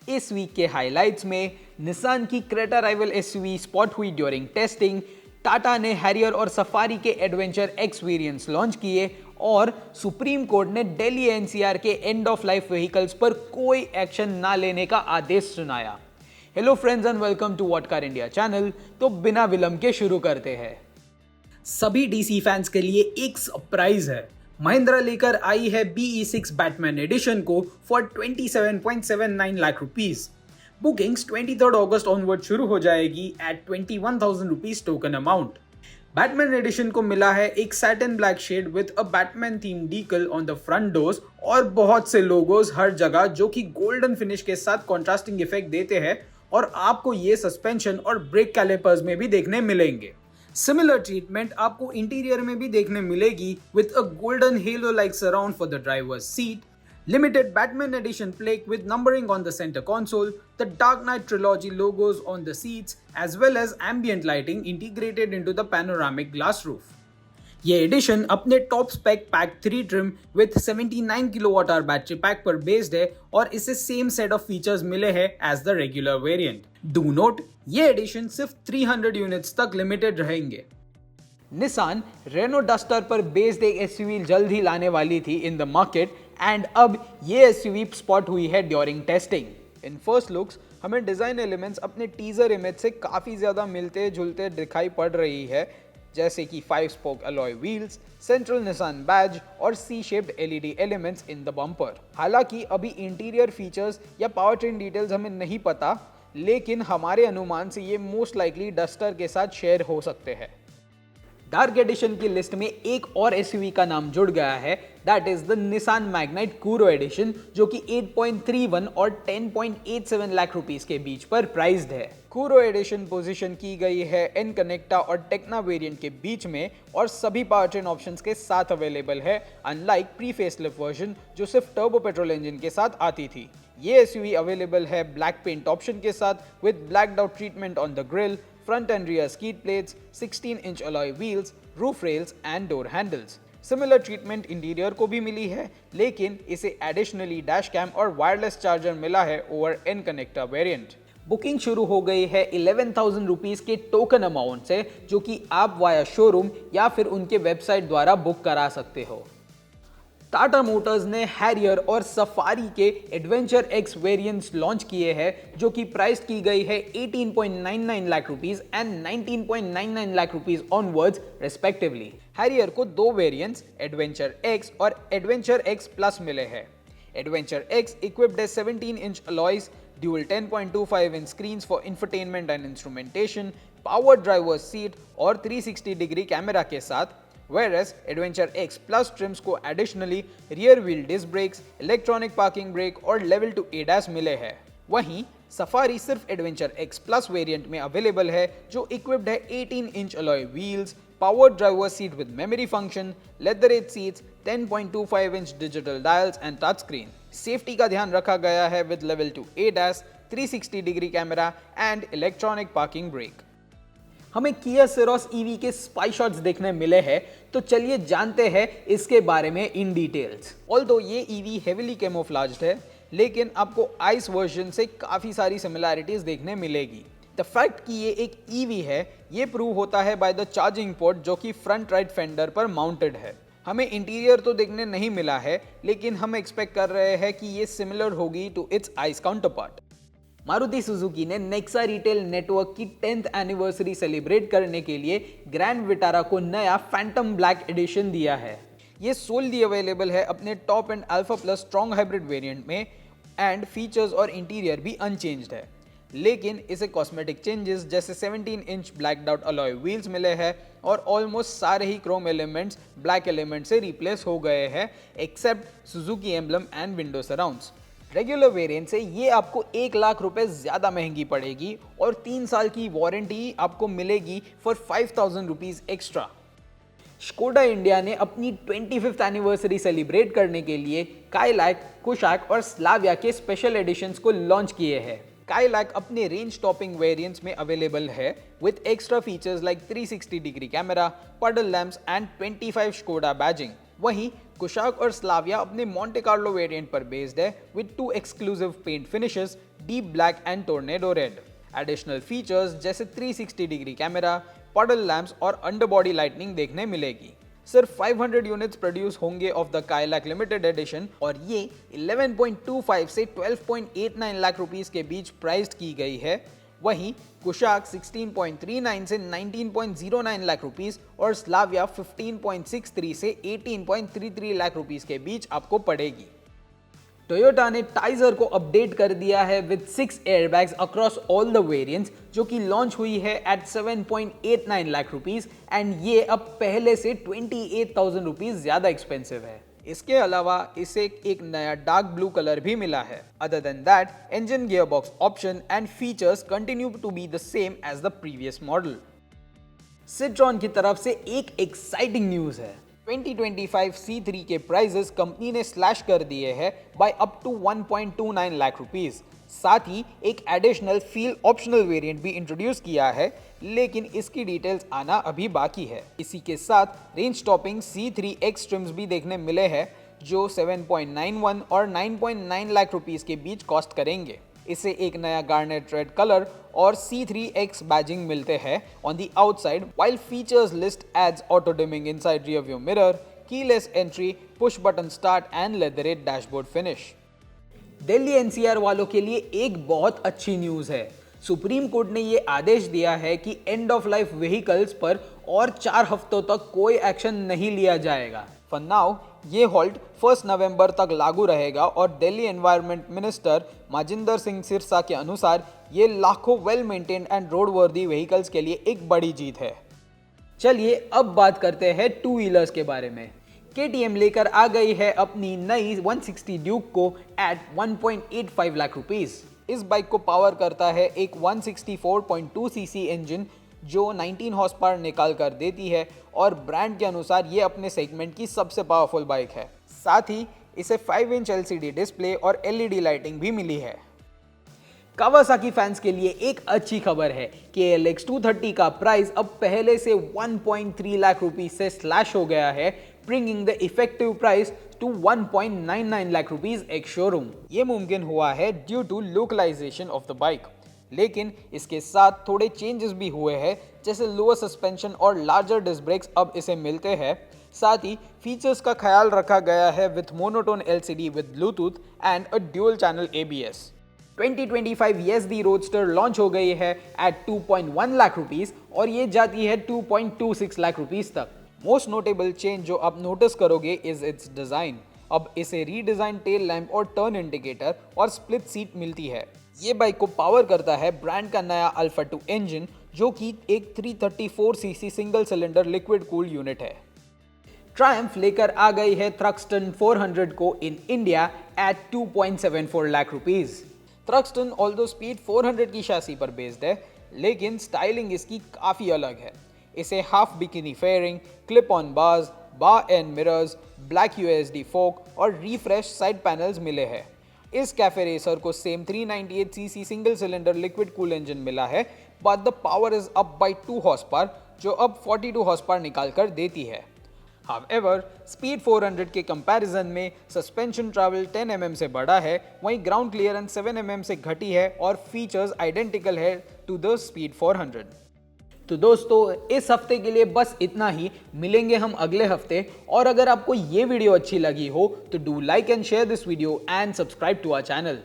इस वीक के हाइलाइट्स में निसान की क्रेटा राइवल एसयूवी स्पॉट हुई ड्यूरिंग टेस्टिंग, टाटा ने हैरियर और सफारी के एडवेंचर एक्स वेरिएंट्स लॉन्च किए और सुप्रीम कोर्ट ने दिल्ली एनसीआर के एंड ऑफ लाइफ व्हीकल्स पर कोई एक्शन ना लेने का आदेश सुनाया। Hello friends and welcome to What Car India channel. तो बिना विलंब के शुरू करते हैं। सभी डीसी फैंस के लिए एक सरप्राइज है। महिंद्रा लेकर आई है BE6 बैटमैन एडिशन को for 27.79 lakh rupees. Bookings 23 August onward शुरू हो जाएगी at 21,000 rupees token amount. Batman edition को मिला है एक satin black shade with a Batman theme decal on the front doors और बहुत से लोगोस हर जगह जो कि गोल्डन फिनिश के साथ कॉन्ट्रास्टिंग इफेक्ट देते हैं और आपको ये सस्पेंशन और ब्रेक कैलिपर्स में भी देखने मिलेंगे। सिमिलर ट्रीटमेंट आपको इंटीरियर में भी देखने मिलेगी with a golden hello like surround for the drivers seat, limited Batman edition plaque with numbering on the center console, the Dark Knight trilogy logos on the seats as well as ambient lighting integrated into the panoramic glass roof. ये edition अपने top spec pack 3 trim with 79 kilowatt hour battery pack पर based है और इसे same set of features मिले हैं as the regular variant. Do note, ये edition सिर्फ 300 यूनिट्स तक लिमिटेड रहेंगे। निसान रेनो डस्टर पर बेस्ड एक एसयूवी जल्द ही लाने वाली थी इन द मार्केट एंड अब ये एसयूवी स्पॉट हुई है during testing. In first looks हमें डिजाइन एलिमेंट्स अपने टीजर इमेज से काफी ज्यादा मिलते जुलते दिखाई पड़ रही है, जैसे कि 5 spoke alloy wheels, central Nissan badge और C shaped LED elements in the bumper. हालांकि अभी इंटीरियर फीचर्स या पावर ट्रेन डिटेल्स हमें नहीं पता, लेकिन हमारे अनुमान से ये मोस्ट लाइकली डस्टर के साथ शेयर हो सकते हैं। डार्क एडिशन की लिस्ट में एक और एसयूवी का नाम जुड़ गया है, that is the Nissan Magnite Kuro edition, जो कि 8.31 और 10.87 लाख रुपीस के बीच पर प्राइस्ड है। कूरो एडिशन पोजीशन की गई है एन कनेक्टा और टेक्ना वेरिएंट के बीच में और सभी पावर ट्रेन ऑप्शंस के साथ अवेलेबल है, अनलाइक प्री फेसलिफ्ट वर्जन जो सिर्फ टर्बो पेट्रोल इंजन के साथ आती थी। ये एसयूवी अवेलेबल है ब्लैक पेंट ऑप्शन के साथ with blacked out treatment on the grill, front and rear skid plates, 16-inch alloy wheels, roof rails and door handles. Similar treatment interior को भी मिली है, लेकिन इसे एडिशनली डैश कैम और wireless charger मिला है ओवर एन कनेक्टा वेरिएंट। बुकिंग शुरू हो गई है 11,000 रुपीस के टोकन अमाउंट से, जो कि आप वाया शोरूम या फिर उनके वेबसाइट द्वारा बुक करा सकते हो। टाटा मोटर्स ने हैरियर और सफारी के एडवेंचर एक्स वेरिएंट्स लॉन्च किए हैं, जो कि प्राइस की गई है 18.99 lakh rupees and 19.99 lakh rupees onwards respectively. Harrier को दो वेरिएंट्स एडवेंचर एक्स और एडवेंचर एक्स प्लस मिले हैं। एडवेंचर एक्स इक्विप्ड है 17-inch alloys, dual 10.25 inch screens for infotainment and instrumentation, power driver seat और 360 डिग्री कैमरा के साथ, whereas Adventure X Plus trims को additionally rear wheel disc brakes, electronic parking brake और level 2 ADAS मिले हैं। वहीं safari सिर्फ Adventure X Plus वेरिएंट में अवेलेबल है, जो इक्विप्ड है 18-inch alloy wheels, power driver seat with memory function, leather eight seats, 10.25-inch digital dials and touch screen। Safety का ध्यान रखा गया है with level 2 ADAS, 360 degree camera and electronic parking brake. हमें किया सेरोस ईवी के स्पाई शॉट्स देखने मिले हैं, तो चलिए जानते हैं इसके बारे में इन डिटेल्स। ऑल्दो ये ईवी हेविली कैमोफ्लेज्ड है, लेकिन आपको आइस वर्जन से काफ़ी सारी सिमिलैरिटीज देखने मिलेगी। द फैक्ट कि ये एक ईवी है, ये प्रूव होता है बाय द चार्जिंग पोर्ट जो कि फ्रंट राइट फेंडर पर माउंटेड है। हमें इंटीरियर तो देखने नहीं मिला है, लेकिन हम एक्सपेक्ट कर रहे हैं कि ये सिमिलर होगी to its ice counterpart. Maruti Suzuki ने नेक्सा रिटेल नेटवर्क की 10th एनिवर्सरी सेलिब्रेट करने के लिए ग्रैंड विटारा को नया फैंटम ब्लैक एडिशन दिया है। ये सोलली अवेलेबल है अपने top and alpha plus strong hybrid variant में एंड फीचर्स और इंटीरियर भी अनचेंज्ड है, लेकिन इसे कॉस्मेटिक चेंजेस जैसे 17-inch blacked out alloy wheels मिले हैं और ऑलमोस्ट सारे ही क्रोम एलिमेंट्स ब्लैक एलिमेंट से रिप्लेस हो गए हैं except Suzuki emblem and window surrounds. Regular variant से ये आपको 1 लाख रुपए ज्यादा महंगी पड़ेगी और 3 साल की वारंटी आपको मिलेगी for 5,000 rupees extra. Skoda India ने अपनी 25th एनिवर्सरी सेलिब्रेट करने के लिए काइलैक, कुशाक और स्लाविया के स्पेशल एडिशंस को लॉन्च किए हैं। काइलैक अपने रेंज टॉपिंग वेरिएंट्स में अवेलेबल है with extra features like 360 degree camera, puddle lamps and 25 Skoda badging. वहीं कुशाक और स्लाविया अपने मोंटे कार्लो वेरिएंट पर बेस्ड है with 2 exclusive paint finishes, deep black and tornado red. Additional features जैसे 360 degree camera, puddle lamps और underbody lightning देखने मिलेगी। सिर्फ 500 यूनिट्स प्रोड्यूस होंगे of the Kylaq limited edition और ये 11.25 से 12.89 लाख रुपीस के बीच प्राइस्ड की गई है। वहीं कुशाक 16.39 से 19.09 लाख रुपीस और स्लाविया 15.63 से 18.33 लाख रुपीस के बीच आपको पड़ेगी। टोयोटा ने टाइजर को अपडेट कर दिया है with 6 airbags across all the variants, जो कि लॉन्च हुई है एट 7.89 लाख रुपीस एंड ये अब पहले से 28,000 रुपीस ज्यादा एक्सपेंसिव है। इसके अलावा इसे एक नया डार्क ब्लू कलर भी मिला है। Other than that, engine gearbox option and features continue to be the same as the previous model. Citroen की तरफ से एक एक्साइटिंग न्यूज है। 2025 C3 के प्राइजेस कंपनी ने स्लैश कर दिए हैं by up to 1.29 lakh rupees. साथ ही एक एडिशनल फील ऑप्शनल वेरिएंट भी इंट्रोड्यूस किया है, लेकिन इसकी डिटेल्स आना अभी बाकी है। इसी के साथ रेंज टॉपिंग C3X ट्रिम्स भी देखने मिले हैं, जो 7.91 और 9.9 लाख रुपीस के बीच कॉस्ट करेंगे। इसे एक नया गार्नेट रेड कलर और C3X बैजिंग मिलते हैं on the outside, while features list adds auto dimming inside rear view mirror, keyless entry, push button start and leatherette dashboard finish. Delhi NCR वालों के लिए एक बहुत अच्छी न्यूज है। सुप्रीम कोर्ट ने ये आदेश दिया है कि एंड ऑफ लाइफ व्हीकल्स पर और 4 हफ्तों तक कोई एक्शन नहीं लिया जाएगा। फॉर नाउ ये हॉल्ट 1 नवंबर तक लागू रहेगा और दिल्ली एनवायरनमेंट मिनिस्टर माजिंदर सिंह सिरसा के अनुसार ये लाखों वेल मेंटेन्ड एंड रोड वर्दी व्हीकल्स के लिए एक बड़ी जीत है। चलिए अब बात करते हैं टू व्हीलर्स के बारे में। KTM लेकर आ गई है अपनी नई 160 ड्यूक को एट 1.85 लाख रुपीस। इस बाइक को पावर करता है एक 164.2 सीसी इंजन जो 19 हॉर्स पावर निकाल कर देती है और ब्रांड के अनुसार ये अपने सेगमेंट की सबसे पावरफुल बाइक है। साथ ही इसे 5 इंच LCD डिस्प्ले और LED लाइटिंग भी मिली है। कावासाकी फैंस के लिए एक अच्छी खबर है कि LX 230 का प्राइस अब पहले से 1.3 लाख रुपीस से स्लैश हो गया है, bringing the effective price to 1.99 lakh rupees ex showroom. ये मुमकिन हुआ है due to localization of the bike, लेकिन इसके साथ थोड़े चेंजेस भी हुए हैं, जैसे लोअर सस्पेंशन और लार्जर डिस्क ब्रेक्स अब इसे मिलते हैं। साथ ही फीचर्स का ख्याल रखा गया है with monotone LCD with Bluetooth and a dual channel ABS। 2025 YSD roadster launch हो गई है एट 2.1 लाख रुपीस और ये जाती है 2.26 लाख रुपीस तक। मोस्ट नोटेबल चेंज जो आप नोटिस करोगे इज इट्स डिजाइन। अब इसे रीडिजाइन टेल लैंप और टर्न इंडिकेटर और स्प्लिट सीट मिलती है। ये बाइक को पावर करता है ब्रांड का नया अल्फा 2 इंजन, जो कि एक 334 CC single cylinder liquid cooled unit है। ट्रायम्फ लेकर आ गई है थ्रक्सटन 400 को in India at 2.74 lakh rupees. Thruxton although speed 400 की शैसी पर बेस्ड है, लेकिन स्टाइलिंग इसकी काफ़ी अलग है। इसे half bikini fairing, clip on bars, bar end mirrors, black USD fork और रिफ्रेश साइड पैनल्स मिले हैं। इस कैफे रेसर को same 398 cc single cylinder liquid cool engine मिला है, but the power is up by 2 horse power, जो अब 42 horse power निकाल कर देती है। However, स्पीड 400 के कंपैरिजन में सस्पेंशन ट्रैवल 10 mm से बड़ा है, वहीं ग्राउंड क्लियरेंस 7 mm से घटी है और फीचर्स आइडेंटिकल है टू द स्पीड 400। तो दोस्तों इस हफ्ते के लिए बस इतना ही, मिलेंगे हम अगले हफ्ते। और अगर आपको ये वीडियो अच्छी लगी हो तो do like and share this video and subscribe to our channel.